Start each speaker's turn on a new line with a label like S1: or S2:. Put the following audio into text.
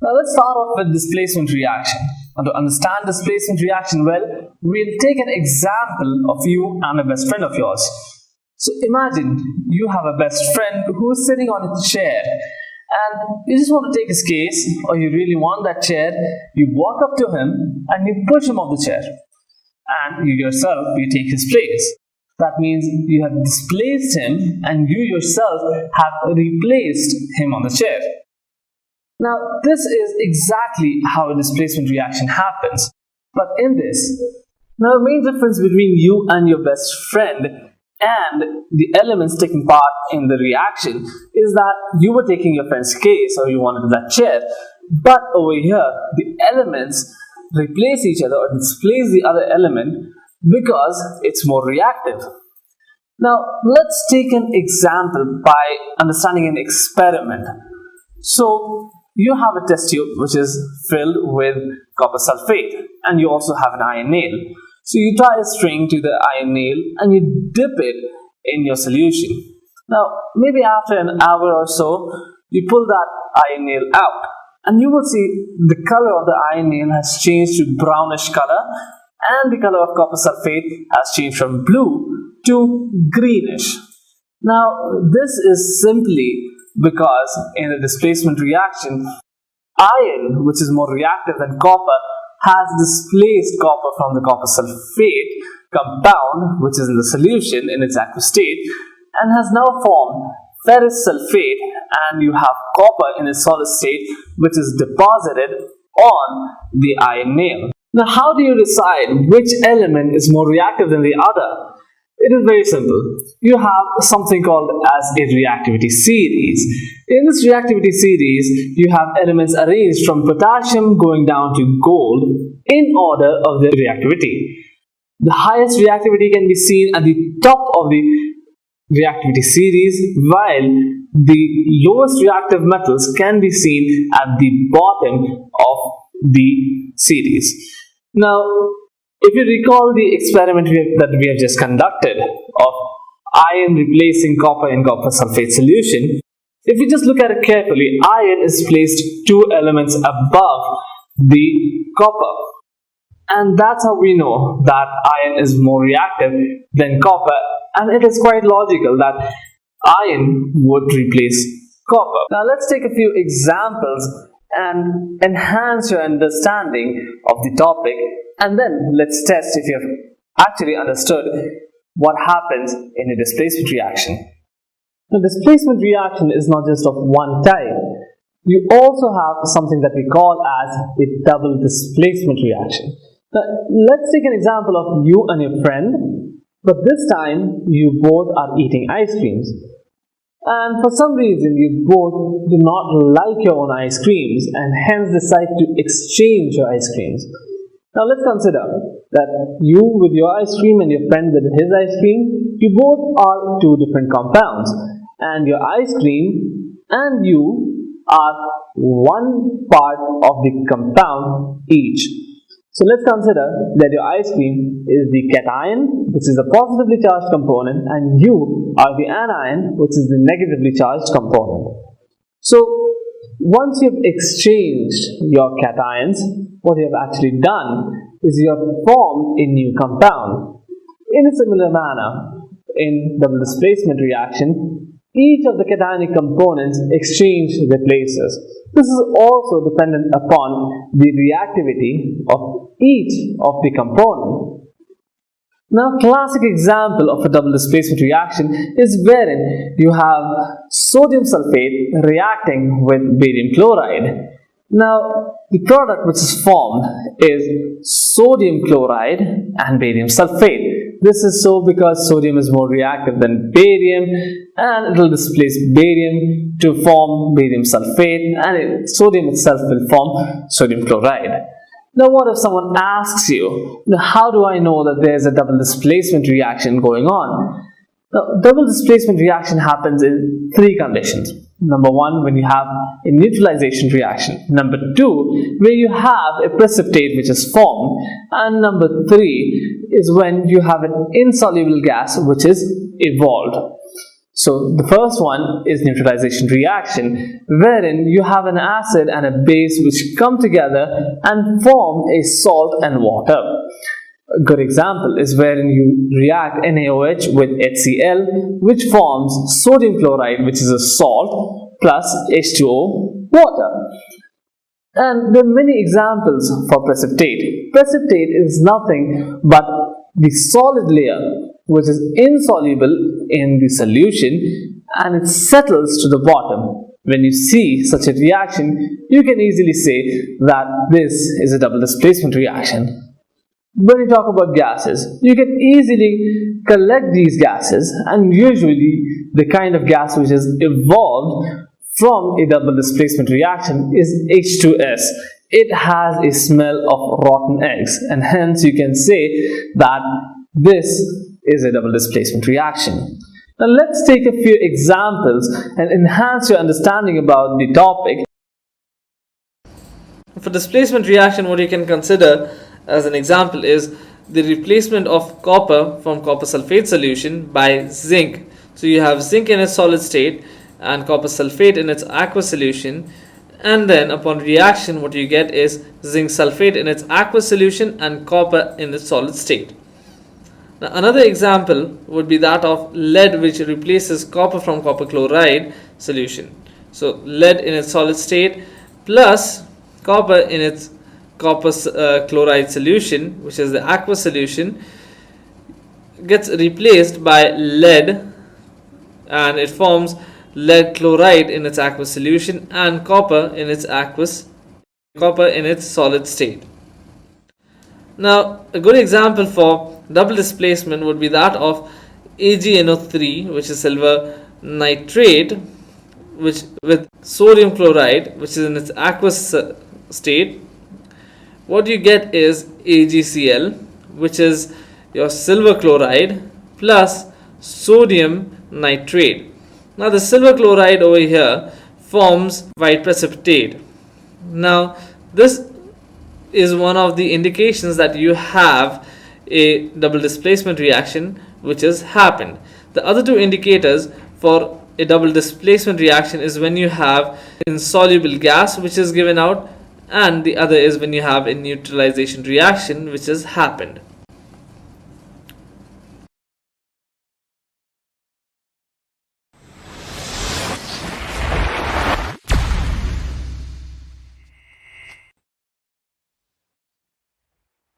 S1: Now let's start off with displacement reaction. Now to understand displacement reaction well, we'll take an example of you and a best friend of yours. So imagine you have a best friend who is sitting on a chair and you just want to take his case, or you really want that chair. You walk up to him and you push him off the chair, and you yourself, you take his place. That means you have displaced him and you yourself have replaced him on the chair. Now, this is exactly how a displacement reaction happens. But in this, now the main difference between you and your best friend and the elements taking part in the reaction is that you were taking your friend's case, or you wanted that chair. But over here, the elements replace each other or displace the other element because it's more reactive. Now, let's take an example by understanding an experiment. So, you have a test tube which is filled with copper sulfate, and you also have an iron nail. So you tie a string to the iron nail and you dip it in your solution. Now maybe after an hour or so, you pull that iron nail out and you will see the color of the iron nail has changed to brownish color, and the color of copper sulfate has changed from blue to greenish. Now this is simply because in the displacement reaction, iron, which is more reactive than copper, has displaced copper from the copper sulfate compound, which is in the solution in its aqueous state, and has now formed ferrous sulfate, and you have copper in its solid state, which is deposited on the iron nail. Now, how do you decide which element is more reactive than the other? It is very simple. You have something called as a reactivity series. In this reactivity series, you have elements arranged from potassium going down to gold in order of their reactivity. The highest reactivity can be seen at the top of the reactivity series, while the lowest reactive metals can be seen at the bottom of the series. Now, if you recall the experiment that we have just conducted of iron replacing copper in copper sulfate solution, if you just look at it carefully, iron is placed 2 elements above the copper. And that's how we know that iron is more reactive than copper, and it is quite logical that iron would replace copper. Now let's take a few examples and enhance your understanding of the topic, and then let's test if you have actually understood what happens in a displacement reaction. The displacement reaction is not just of one type. You also have something that we call as a double displacement reaction. Now, let's take an example of you and your friend, but this time you both are eating ice creams. And for some reason you both do not like your own ice creams and hence decide to exchange your ice creams. Now let's consider that you with your ice cream and your friend with his ice cream, you both are 2 different compounds, and your ice cream and you are 1 part of the compound each. So let's consider that your ice cream is the cation, which is the positively charged component, and you are the anion, which is the negatively charged component. So once you've exchanged your cations, what you have actually done is you have formed a new compound. In a similar manner, in double displacement reaction, each of the cationic components exchange their places. This is also dependent upon the reactivity of each of the component. Now, a classic example of a double displacement reaction is wherein you have sodium sulfate reacting with barium chloride. Now, the product which is formed is sodium chloride and barium sulfate. This is so because sodium is more reactive than barium, and it will displace barium to form barium sulfate, and sodium itself will form sodium chloride. Now what if someone asks you, how do I know that there is a double displacement reaction going on? Now, double displacement reaction happens in 3 conditions. Number 1, when you have a neutralization reaction. Number 2, where you have a precipitate which is formed. And number 3 is when you have an insoluble gas which is evolved. So the first one is neutralization reaction, wherein you have an acid and a base which come together and form a salt and water. A good example is wherein you react NaOH with HCl, which forms sodium chloride, which is a salt, plus H2O, water. And there are many examples for precipitate. Precipitate is nothing but the solid layer which is insoluble in the solution and it settles to the bottom. When you see such a reaction, you can easily say that this is a double displacement reaction. When you talk about gases, you can easily collect these gases, and usually the kind of gas which is evolved from a double displacement reaction is H2S. It has a smell of rotten eggs, and hence you can say that this is a double displacement reaction. Now let's take a few examples and enhance your understanding about the topic.
S2: For displacement reaction, what you can consider as an example is the replacement of copper from copper sulfate solution by zinc. So you have zinc in its solid state and copper sulfate in its aqueous solution, and then upon reaction what you get is zinc sulfate in its aqueous solution and copper in its solid state. Now another example would be that of lead, which replaces copper from copper chloride solution. So lead in its solid state plus copper in its copper chloride solution, which is the aqueous solution, gets replaced by lead and it forms lead chloride in its aqueous solution and copper in its solid state. Now a good example for double displacement would be that of AgNO3, which is silver nitrate, which with sodium chloride, which is in its aqueous state. What you get is AgCl, which is your silver chloride plus sodium nitrate. Now the silver chloride over here forms white precipitate. Now this is one of the indications that you have a double displacement reaction which has happened. The other two indicators for a double displacement reaction is when you have insoluble gas which is given out, and the other is when you have a neutralization reaction which has happened.